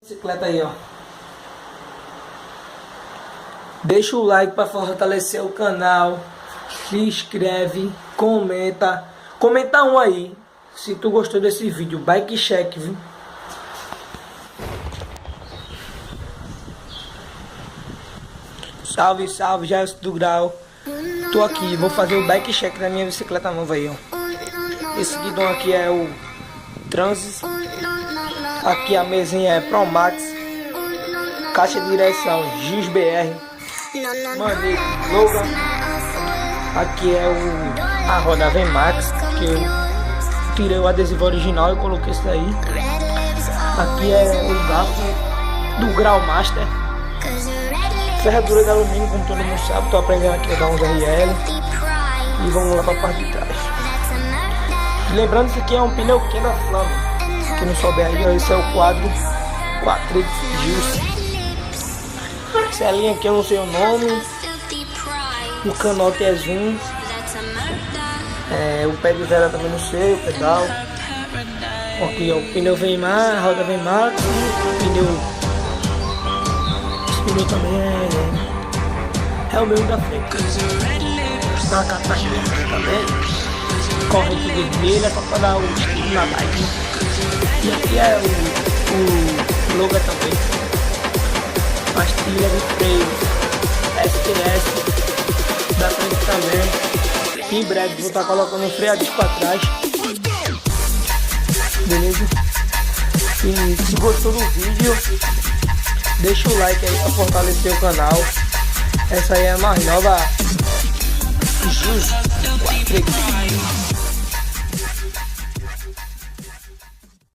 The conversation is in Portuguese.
Bicicleta aí, ó. Deixa o like para fortalecer o canal. Se inscreve, comenta. Comenta um aí, se tu gostou desse vídeo. Bike check, viu? Salve, salve, Jairus do Grau. Tô aqui, vou fazer o bike check da minha bicicleta nova aí, ó. Esse guidão aqui é o Transis. Aqui a mesinha é Pro Max. Caixa de direção GIS-BR. Maneiro, Logan. Aqui é a roda VMAX, que eu tirei o adesivo original e coloquei isso daí. Aqui é o garfo do Grau Master. Ferradura de alumínio, como todo mundo sabe. Tô aprendendo aqui a dar uns RL. E vamos lá pra parte de trás. Lembrando que isso aqui é um pneu Kenda Flama. Quem não souber aí, esse é o quadro Gilson. Essa linha aqui eu não sei o nome. O canote é zoom. O pé de vela também não sei, o pedal. Aqui ó, o pneu vem mais, a roda vem mais. Esse pneu também é o mesmo da frente. Uma catraca também. Corrente vermelha só para dar o estilo na bike. E aqui é o Logan também. Pastilha de freio STS da frente também. Em breve vou estar colocando um freio a disco para trás. Beleza? E se gostou do vídeo, deixa o like aí para fortalecer o canal. Essa aí é a mais nova Jus 4.